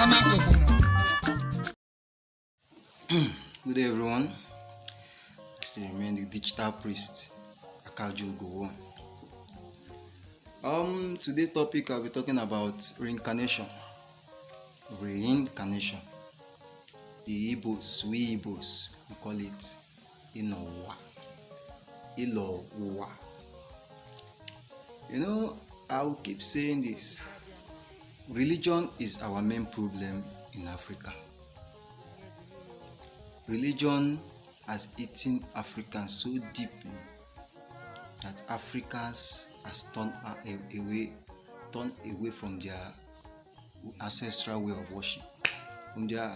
Good day, everyone. I still remain the digital priest, Akaju go on. Today's topic I'll be talking about reincarnation. Reincarnation. The Igbos, we Igbos, we call it Inowa. Ilowa. I will keep saying this. Religion is our main problem in Africa. Religion has eaten Africans so deeply that Africans has turned away from their ancestral way of worship, from their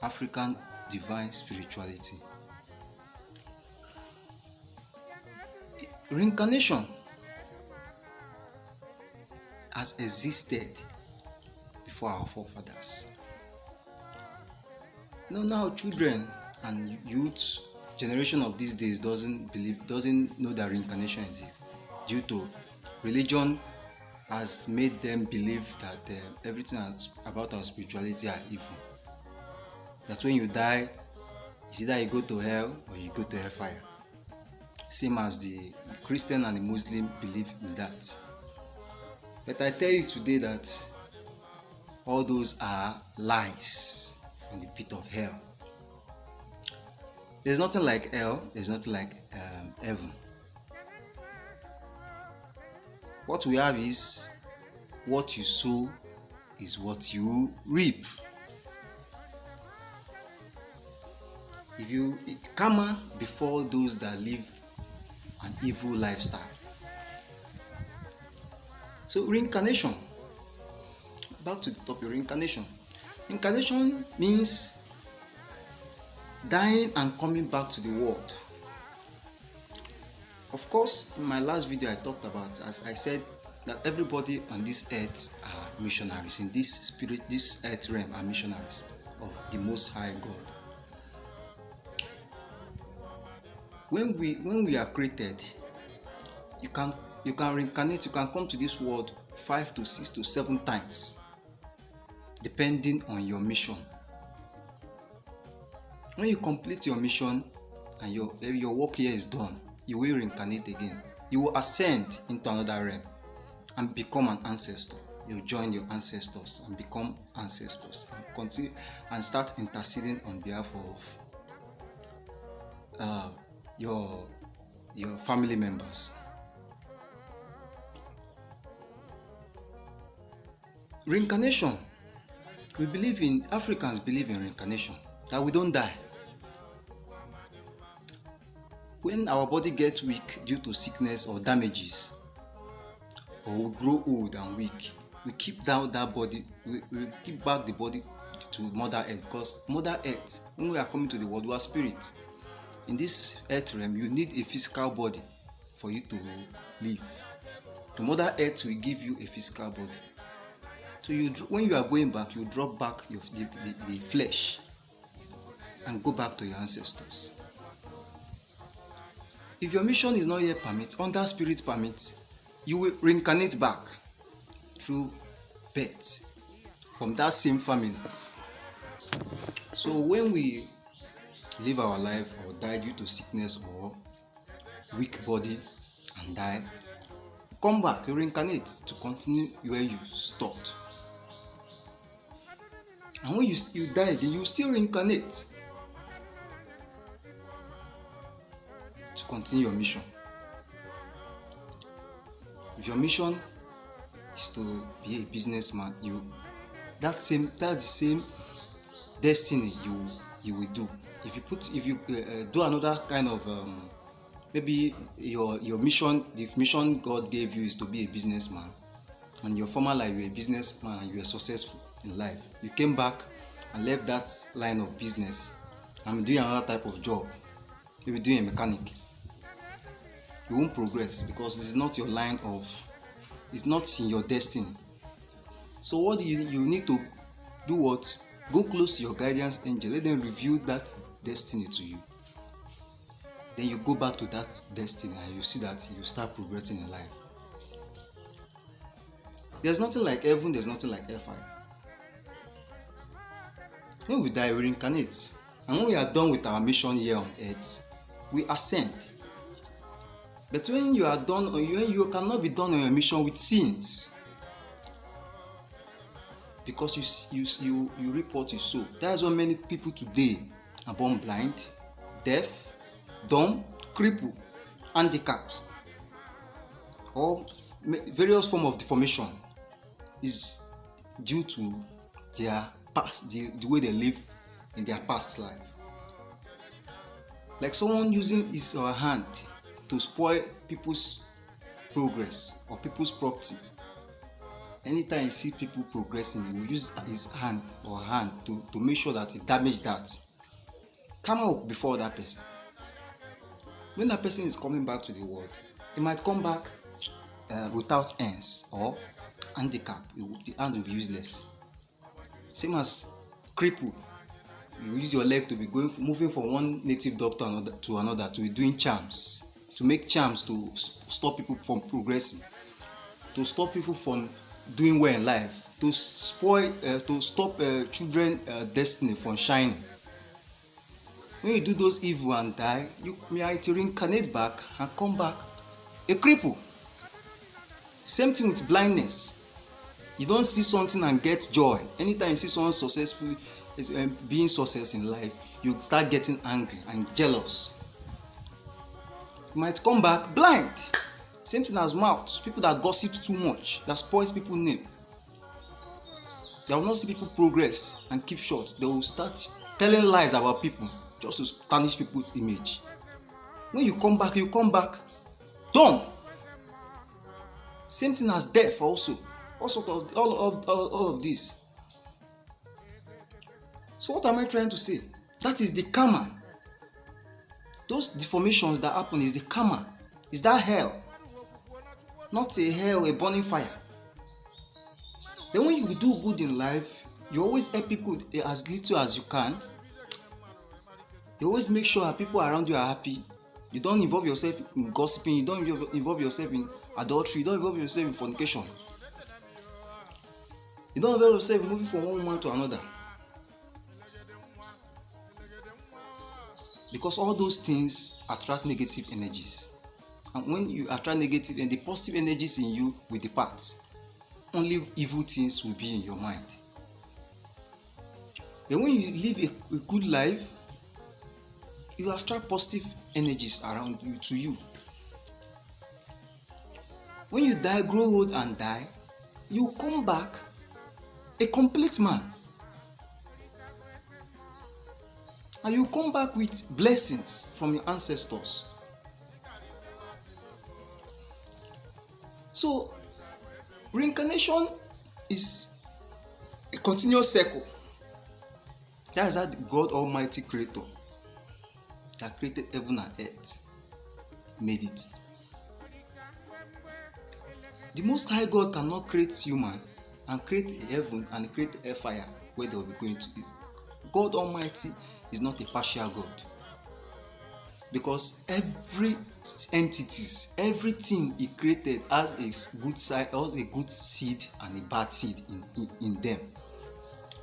African divine spirituality. Reincarnation has existed before our forefathers. Now children and youth generation of these days doesn't know that reincarnation exists, due to religion has made them believe that everything about our spirituality are evil. That when you die, it's either you go to hell or you go to hellfire. Same as the Christian and the Muslim believe in that. But I tell you today that all those are lies from the pit of hell. There's nothing like hell, there's nothing like heaven. What we have is what you sow is what you reap. Karma before those that lived an evil lifestyle. So reincarnation. Back to the topic, reincarnation. Reincarnation means dying and coming back to the world. Of course, in my last video I talked about, as I said, that everybody on this earth are missionaries. In this earth realm are missionaries of the Most High God. When we are created, you can reincarnate. You can come to this world 5 to 6 to 7 times, depending on your mission. When you complete your mission and your work here is done, you will reincarnate again. You will ascend into another realm and become an ancestor. You join your ancestors and become ancestors and continue and start interceding on behalf of your family members. Reincarnation. Africans believe in reincarnation, that we don't die. When our body gets weak due to sickness or damages, or we grow old and weak, we keep down that body, we keep back the body to Mother Earth, because Mother Earth, when we are coming to the world, we are spirit. In this earth realm, you need a physical body for you to live. The Mother Earth will give you a physical body. So when you are going back, you drop back the flesh and go back to your ancestors. If your mission is not yet under spirit permit, you will reincarnate back through birth from that same family. So when we live our life or die due to sickness or weak body and die, come back, you reincarnate to continue where you stopped. And when you die again, you still reincarnate to continue your mission. If your mission is to be a businessman, that's the same destiny you will do. If you do another kind of maybe your mission, the mission God gave you is to be a businessman, and your former life you were a businessman and you were successful in life, you came back and left that line of business and doing another type of job, maybe doing a mechanic, you won't progress because it's not your line of, it's not in your destiny. So what you need to do? What? Go close to your guardians angel, let them reveal that destiny to you. Then you go back to that destiny and you see that you start progressing in life. There's nothing like heaven, there's nothing like hellfire. When we die, we reincarnate. And when we are done with our mission here on earth, we ascend. But when you are done, when you cannot be done on your mission with sins, because you reap what you sow. That's why many people today are born blind, deaf, dumb, crippled, handicapped, or various form of deformation is due to their past, the way they live in their past life. Like someone using his or her hand to spoil people's progress or people's property. Anytime you see people progressing, he will use his hand or hand to make sure that he damage that. Come out before that person. When that person is coming back to the world, he might come back without hands or handicap. The hand will be useless. Same as cripple. You use your leg to be moving from one native doctor to another, to be doing charms, to make charms to stop people from progressing, to stop people from doing well in life, to stop children destiny from shining. When you do those evil and die, you might reincarnate back and come back a cripple. Same thing with blindness. You don't see something and get joy. Anytime you see someone successfully being success in life, you start getting angry and jealous. You might come back blind. Same thing as mouth. People that gossip too much, that spoils people's name. They will not see people progress and keep short. They will start telling lies about people just to tarnish people's image. When you come back dumb. Same thing as death also. All of this. So what am I trying to say? That is the karma. Those deformations that happen is the karma. Is that hell? Not a hell, a burning fire. Then when you do good in life, you always help people as little as you can. You always make sure that people around you are happy. You don't involve yourself in gossiping. You don't involve yourself in adultery. You don't involve yourself in fornication. You don't involve yourself in moving from one woman to another. Because all those things attract negative energies. And when you attract negative and the positive energies in you will depart, only evil things will be in your mind. But when you live a good life, you attract positive energies around you to you. When you die, grow old and die, you come back a complete man. And you come back with blessings from your ancestors. So, reincarnation is a continuous circle. That is how the God Almighty Creator that created heaven and earth made it. The Most High God cannot create human and create a heaven and create a fire where they will be going to eat. God Almighty is not a partial God, because every entities, everything He created has a good side, has a good seed and a bad seed in them.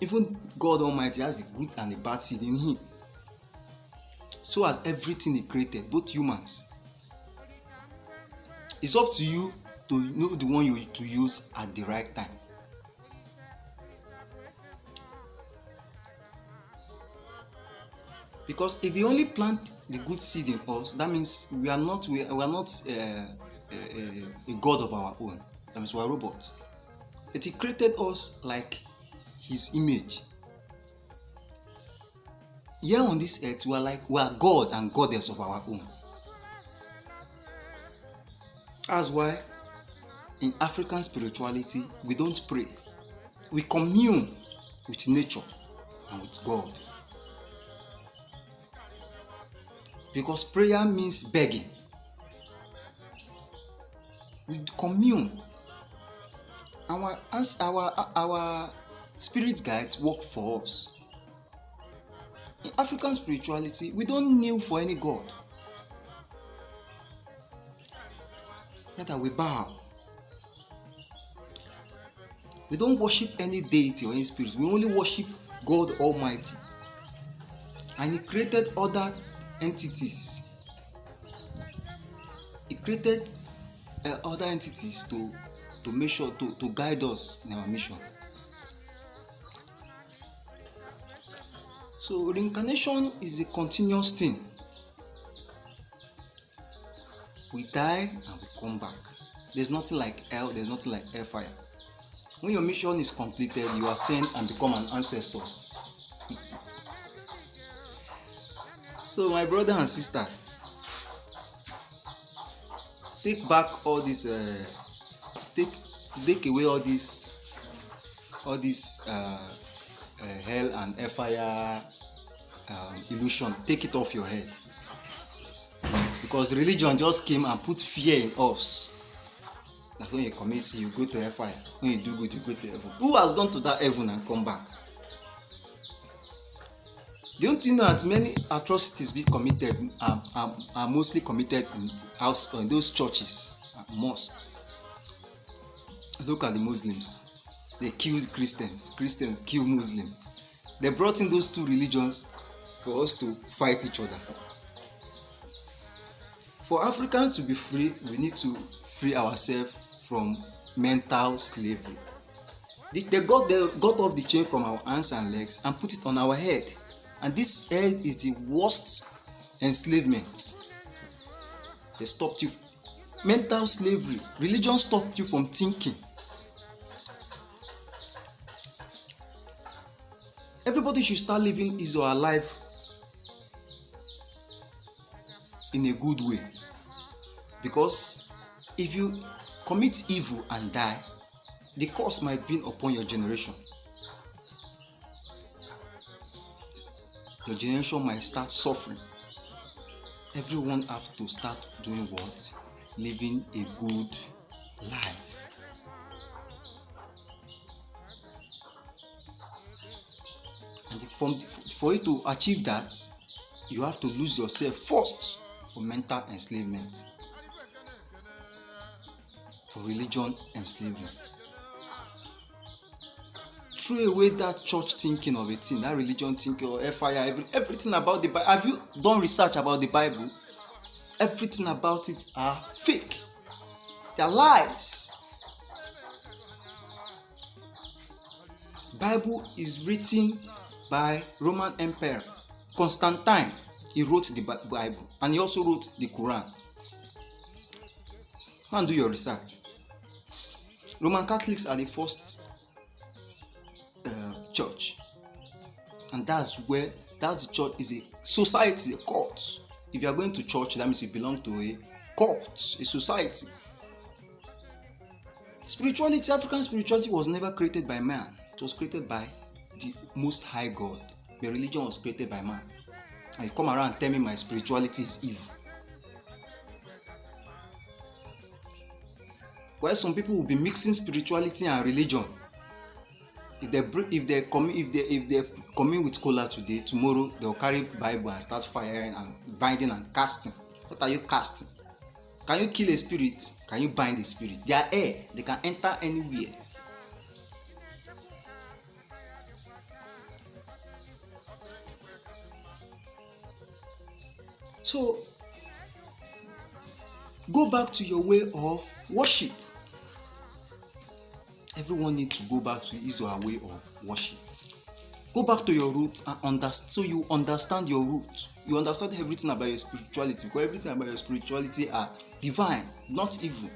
Even God Almighty has a good and a bad seed in Him. So has everything He created, both humans. It's up to you to know the one you to use at the right time. Because if you only plant the good seed in us, that means we are not a God of our own. That means we are robots. But He created us like His image. Here on this earth, we are God and Goddess of our own. That's why in African spirituality, we don't pray. We commune with nature and with God. Because prayer means begging. We commune. Our spirit guides work for us. In African spirituality, we don't kneel for any god. Rather, we bow. We don't worship any deity or any spirit. We only worship God Almighty, and He created other entities. He created other entities to make sure to guide us in our mission. So reincarnation is a continuous thing. We die and we come back. There's nothing like hell, there's nothing like hellfire. When your mission is completed, you ascend and become an ancestor. So my brother and sister, take back all this, take away all this hell and hellfire illusion. Take it off your head, because religion just came and put fear in us. That when you commit sin, you go to hellfire. When you do good, you go to heaven. Who has gone to that heaven and come back? Don't you know that many atrocities being committed are mostly committed in those churches, mosques? Look at the Muslims. They kill Christians. Christians kill Muslims. They brought in those two religions for us to fight each other. For Africans to be free, we need to free ourselves from mental slavery. They got off the chain from our hands and legs and put it on our head. And this head is the worst enslavement. They stopped you. Mental slavery. Religion stopped you from thinking. Everybody should start living his or her life in a good way. Because if you commit evil and die, the curse might be upon your generation. Your generation might start suffering. Everyone have to start doing what? Living a good life. And for you to achieve that, you have to lose yourself first from mental enslavement, for religion enslavement. Throw away that church thinking of a thing, that religion thinking or fire, everything about the Bible. Have you done research about the Bible? Everything about it are fake. They are lies. Bible is written by Roman Emperor Constantine. He wrote the Bible, and he also wrote the Quran. Go and do your research. Roman Catholics are the first church, and that's the church is a society, a cult. If you are going to church, that means you belong to a cult, a society. Spirituality, African spirituality, was never created by man. It was created by the Most High God. The religion was created by man. And you come around and tell me my spirituality is evil. Well, some people will be mixing spirituality and religion. If they come in with cola today, tomorrow they'll carry Bible and start firing and binding and casting. What are you casting? Can you kill a spirit? Can you bind a spirit? They are air. They can enter anywhere. So, go back to your way of worship. Everyone needs to go back to his or her way of worship. Go back to your roots and so you understand your roots. You understand everything about your spirituality, because everything about your spirituality are divine, not evil.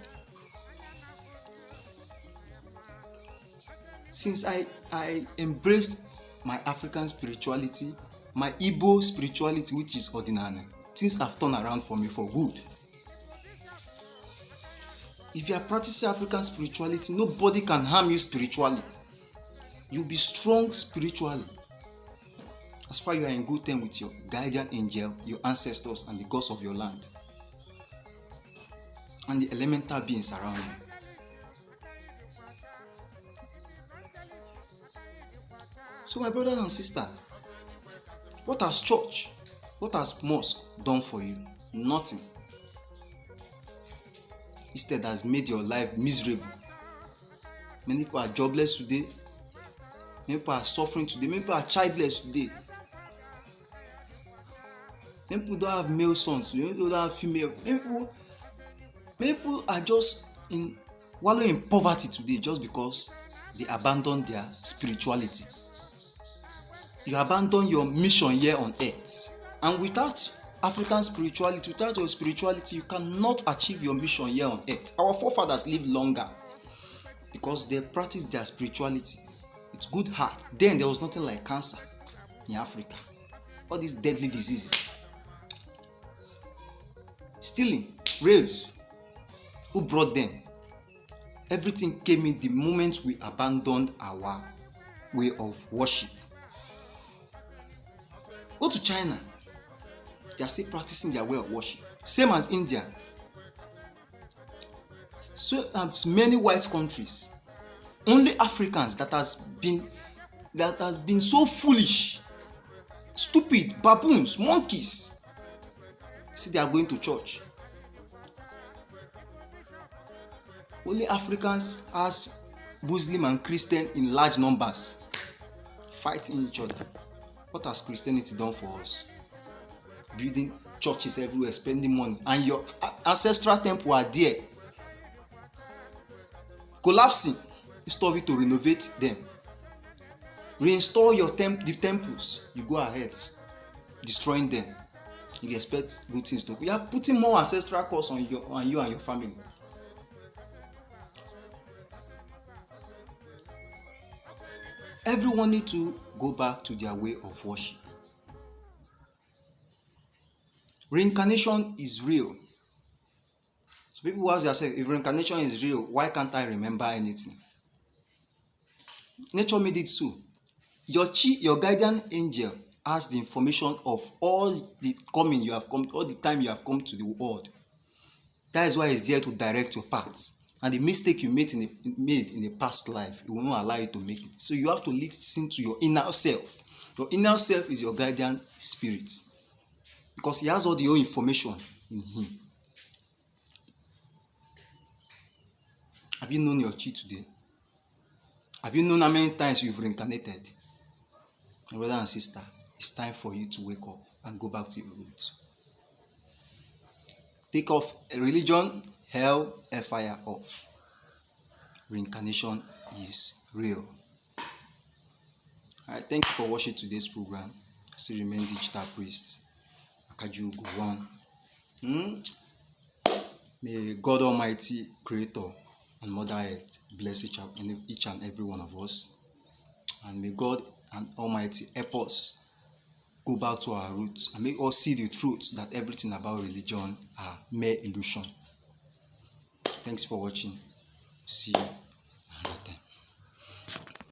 Since I embraced my African spirituality, my Igbo spirituality, which is odinani, things have turned around for me for good. If you are practicing African spirituality, nobody can harm you spiritually. You'll be strong spiritually. As far as you are in good terms with your guardian angel, your ancestors, and the gods of your land, and the elemental beings around you. So my brothers and sisters, what has church, what has mosque done for you? Nothing. Instead, has made your life miserable. Many people are jobless today. Many people are suffering today. Many people are childless today. Many people don't have male sons. Many people don't have female. Many people are just wallowing in poverty today just because they abandon their spirituality. You abandon your mission here on earth, and without African spirituality, without your spirituality, you cannot achieve your mission here on earth. Our forefathers lived longer because they practiced their spirituality with good heart. Then there was nothing like cancer in Africa. All these deadly diseases, stealing, rapes. Who brought them? Everything came in the moment we abandoned our way of worship. Go to China. They are still practicing their way of worship. Same as India. So as many white countries. Only Africans that has been so foolish, stupid, baboons, monkeys. See, they are going to church. Only Africans as Muslim and Christian in large numbers fighting each other. What has Christianity done for us? Building churches everywhere, spending money, and your ancestral temple are there collapsing. Instead of you to renovate them, reinstall the temples, you go ahead destroying them. You expect good things to. You are putting more ancestral curse on you and your family. Everyone need to go back to their way of worship. Reincarnation is real. So people ask themselves, if reincarnation is real, why can't I remember anything? Nature made it so. Your guardian angel has the information of all the time you have come to the world. That is why it's there to direct your path. And the mistake you made in a past life, it will not allow you to make it. So you have to listen to your inner self. Your inner self is your guardian spirit, because he has all the information in him. Have you known your chi today? Have you known how many times you've reincarnated? Brother and sister, it's time for you to wake up and go back to your roots. Take off religion, hell, fire off. Reincarnation is real. Alright, thank you for watching today's program. I still remain digital priest Akaju Gowon. May God Almighty, Creator and Mother Earth bless each and every one of us, and may God and Almighty help us go back to our roots and make us see the truth that everything about religion are mere illusion. Thanks for watching. See you another time.